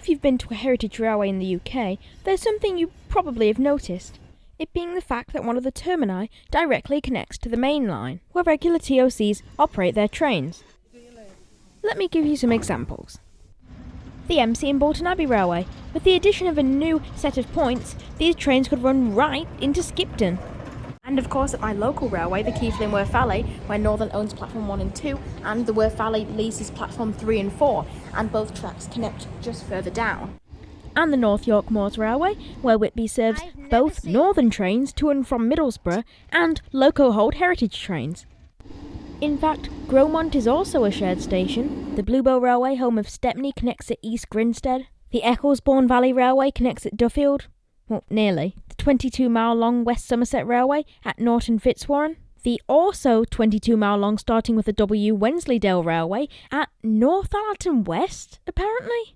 If you've been to a heritage railway in the UK, there's something you probably have noticed. It being the fact that one of the termini directly connects to the main line, where regular TOCs operate their trains. Let me give you some examples. The MC and Bolton Abbey Railway. With the addition of a new set of points, these trains could run right into Skipton. And of course at my local railway, the Keighley and Wear Valley, where Northern owns platform 1 and 2, and the Wear Valley leases platform 3 and 4, and both tracks connect just further down. And the North York Moors Railway, where Whitby serves both Northern trains to and from Middlesbrough and Loco Hold heritage trains. In fact, Gromont is also a shared station. The Bluebow Railway, home of Stepney, connects at East Grinstead. The Ecclesbourne Valley Railway connects at Duffield. Well, nearly. The 22-mile-long West Somerset Railway at Norton Fitzwarren. The also 22-mile-long, starting with the W, Wensleydale Railway at Northallerton West, apparently.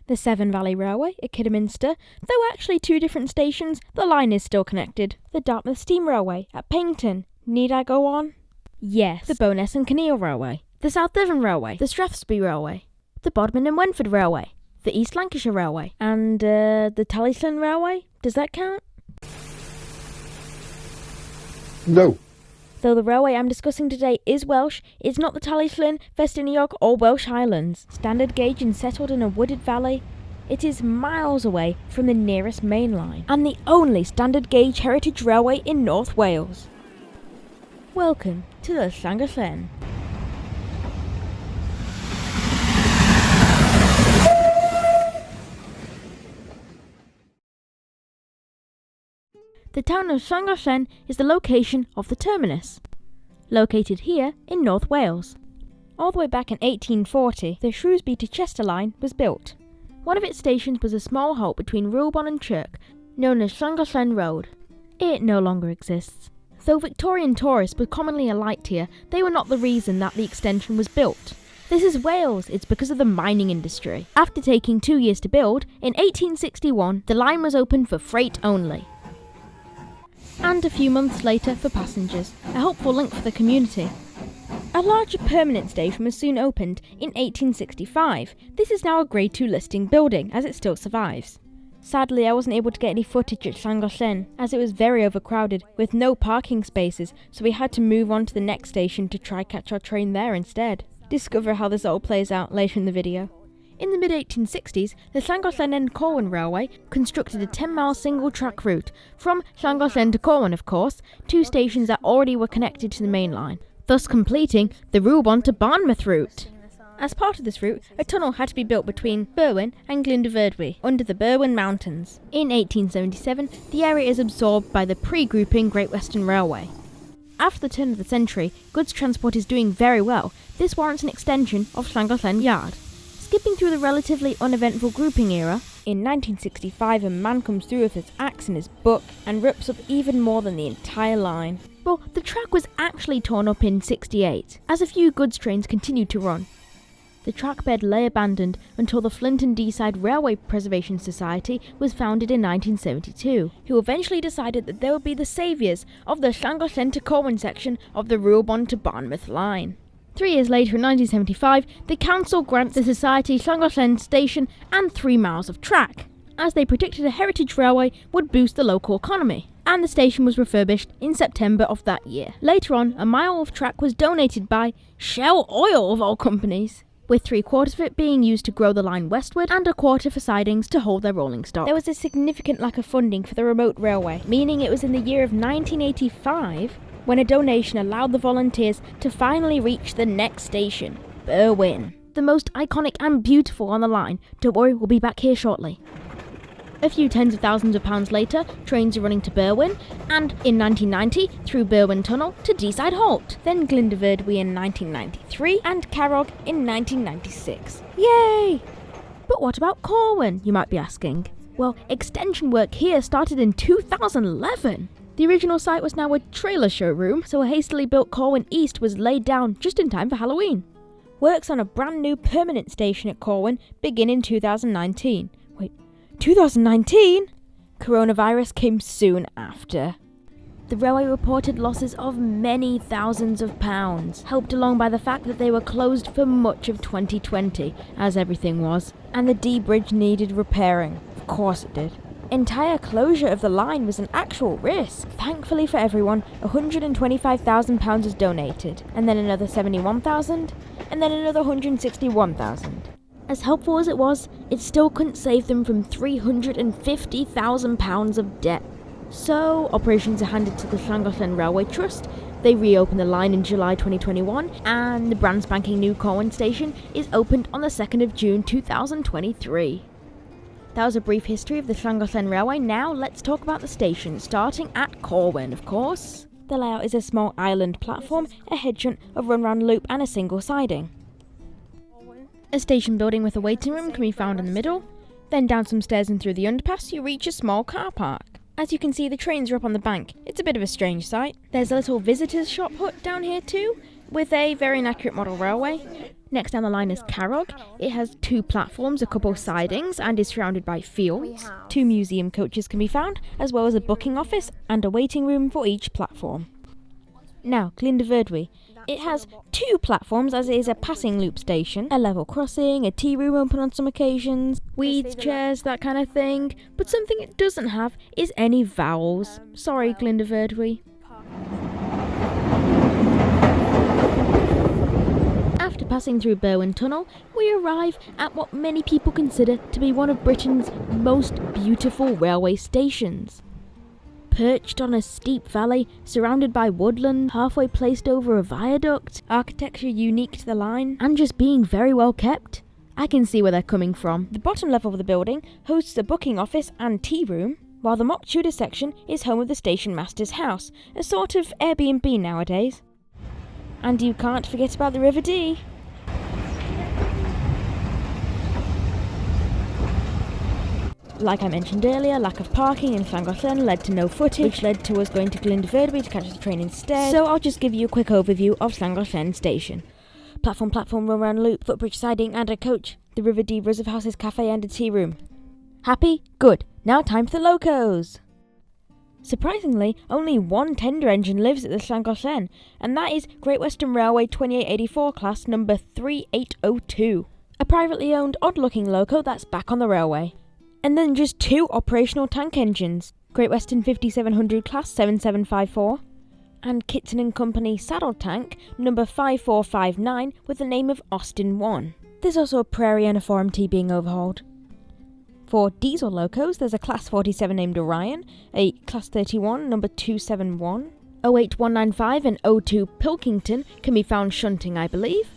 The Severn Valley Railway at Kidderminster, though actually two different stations, the line is still connected. The Dartmouth Steam Railway at Paignton. Need I go on? Yes. The Bowness and Kinneil Railway. The South Devon Railway. The Strathspey Railway. The Bodmin and Wenford Railway. The East Lancashire Railway. And the Talisman Railway? Does that count? No. Though the railway I'm discussing today is Welsh, it's not the Talisman, Festiniog or Welsh Highlands. Standard gauge and settled in a wooded valley, it is miles away from the nearest main line, and the only standard gauge heritage railway in North Wales. Welcome to the Llangollen. The town of Llangollen is the location of the terminus, located here in North Wales. All the way back in 1840, the Shrewsbury to Chester line was built. One of its stations was a small halt between Rulbon and Chirk, known as Llangollen Road. It no longer exists. Though Victorian tourists were commonly alight here, they were not the reason that the extension was built. This is Wales, it's because of the mining industry. After taking 2 years to build, in 1861, the line was opened for freight only. And a few months later for passengers, a helpful link for the community. A larger permanent station was soon opened in 1865. This is now a Grade 2 listing building, as it still survives. Sadly, I wasn't able to get any footage at Llangollen, as it was very overcrowded, with no parking spaces, so we had to move on to the next station to try catch our train there instead. Discover how this all plays out later in the video. In the mid-1860s, the Llangollen and Corwen Railway constructed a 10-mile single-track route from Llangollen to Corwen, of course, two stations that already were connected to the main line, thus completing the Rulbon to Barnmouth route. As part of this route, a tunnel had to be built between Berwyn and Glyndwrdwy, under the Berwyn Mountains. In 1877, the area is absorbed by the pre-grouping Great Western Railway. After the turn of the century, goods transport is doing very well. This warrants an extension of Llangollen Yard. Skipping through the relatively uneventful grouping era, in 1965 a man comes through with his axe in his book and rips up even more than the entire line. Well, the track was actually torn up in 68, as a few goods trains continued to run. The track bed lay abandoned until the Flint and Deeside Railway Preservation Society was founded in 1972, who eventually decided that they would be the saviours of the Llangollen to Corwen section of the Rulbon to Barnmouth line. 3 years later, in 1975, the council grants the society Llangollen station and 3 miles of track, as they predicted a heritage railway would boost the local economy, and the station was refurbished in September of that year. Later on, a mile of track was donated by Shell Oil, of all companies, with 3/4 of it being used to grow the line westward and 1/4 for sidings to hold their rolling stock. There was a significant lack of funding for the remote railway, meaning it was in the year of 1985 when a donation allowed the volunteers to finally reach the next station, Berwyn. The most iconic and beautiful on the line. Don't worry, we'll be back here shortly. A few tens of thousands of pounds later, trains are running to Berwyn, and in 1990, through Berwyn Tunnel to Deeside Halt, then Glyndwrdwy in 1993, and Carrog in 1996. Yay! But what about Corwen, you might be asking? Well, extension work here started in 2011. The original site was now a trailer showroom, so a hastily built Corwen East was laid down just in time for Halloween. Works on a brand new permanent station at Corwen begin in 2019. Wait, 2019? Coronavirus came soon after. The The railway reported losses of many thousands of pounds, helped along by the fact that they were closed for much of 2020, as everything was, and the Dee Bridge needed repairing. Of course it did. Entire closure of the line was an actual risk. Thankfully for everyone, £125,000 was donated, and then another £71,000, and then another £161,000. As helpful as it was, it still couldn't save them from £350,000 of debt. So, operations are handed to the Llangollen Railway Trust. They reopened the line in July 2021, and the brand spanking new Corwin station is opened on the 2nd of June 2023. That was a brief history of the Llangollen Railway. Now let's talk about the station, starting at Corwin, of course. The layout is a small island platform, a head shunt, a run-round loop and a single siding. A station building with a waiting room can be found in the middle. Then down some stairs and through the underpass you reach a small car park. As you can see, the trains are up on the bank. It's a bit of a strange sight. There's a little visitors shop hut down here too, with a very inaccurate model railway. Next down the line is Carrog. It has 2 platforms, a couple sidings, and is surrounded by fields. 2 museum coaches can be found, as well as a booking office and a waiting room for each platform. Now, K&WVR. It has 2 platforms, as it is a passing loop station, a level crossing, a tea room open on some occasions, weeds, chairs, that kind of thing. But something it doesn't have is any vowels. Sorry, K&WVR. After passing through Berwyn Tunnel, we arrive at what many people consider to be one of Britain's most beautiful railway stations. Perched on a steep valley, surrounded by woodland, halfway placed over a viaduct, architecture unique to the line, and just being very well kept, I can see where they're coming from. The bottom level of the building hosts a booking office and tea room, while the mock Tudor section is home of the station master's house, a sort of Airbnb nowadays. And you can't forget about the River Dee. Like I mentioned earlier, lack of parking in Llangollen led to no footage, which led to us going to K&WVR to catch the train instead. So I'll just give you a quick overview of Llangollen station. Platform, run-round loop, footbridge siding and a coach. The River Dee reserve houses, cafe and a tea room. Happy? Good. Now time for the locos. Surprisingly, only one tender engine lives at the Llangollen, and that is Great Western Railway 2884 class number 3802. A privately owned, odd-looking loco that's back on the railway. And then just 2 operational tank engines, Great Western 5700 class 7754, and Kitson & Company saddle tank number 5459 with the name of Austin 1. There's also a Prairie and a 4MT being overhauled. For diesel locos, there's a Class 47 named Orion, a Class 31 number 271, 08195 and 02 Pilkington can be found shunting, I believe.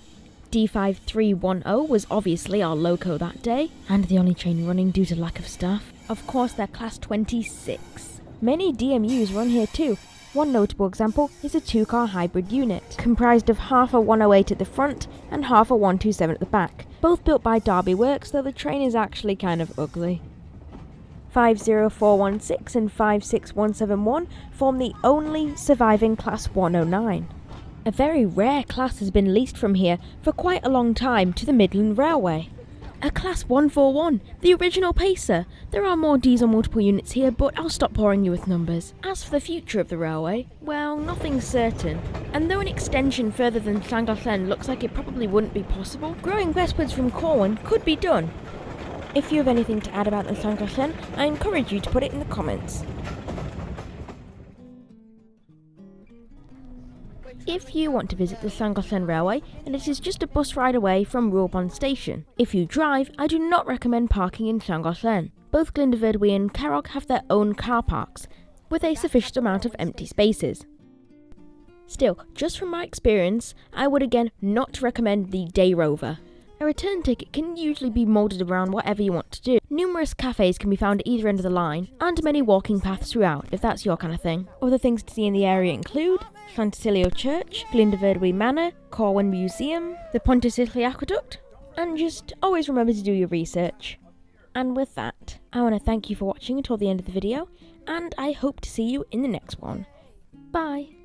D5310 was obviously our loco that day, and the only train running due to lack of staff. Of course, they're Class 26. Many DMUs run here too. One notable example is a 2-car hybrid unit, comprised of half a 108 at the front and half a 127 at the back. Both built by Derby Works, though the train is actually kind of ugly. 50416 and 56171 form the only surviving Class 109. A very rare class has been leased from here for quite a long time to the Midland Railway. A Class 141, the original pacer. There are more diesel multiple units here, but I'll stop boring you with numbers. As for the future of the railway, well, nothing's certain. And though an extension further than Llangollen looks like it probably wouldn't be possible, growing westwards from Corwin could be done. If you have anything to add about the Llangollen, I encourage you to put it in the comments. If you want to visit the Llangollen Railway, then it is just a bus ride away from Woodland station. If you drive, I do not recommend parking in Llangollen. Both K&WVR and Carrog have their own car parks, with a sufficient amount of empty spaces. Still, just from my experience, I would again not recommend the Day Rover. A return ticket can usually be moulded around whatever you want to do. Numerous cafes can be found at either end of the line, and many walking paths throughout, if that's your kind of thing. Other things to see in the area include Llantysilio Church, K&WVR Manor, Corwin Museum, the Pontysilio Aqueduct, and just always remember to do your research. And with that, I want to thank you for watching until the end of the video, and I hope to see you in the next one. Bye!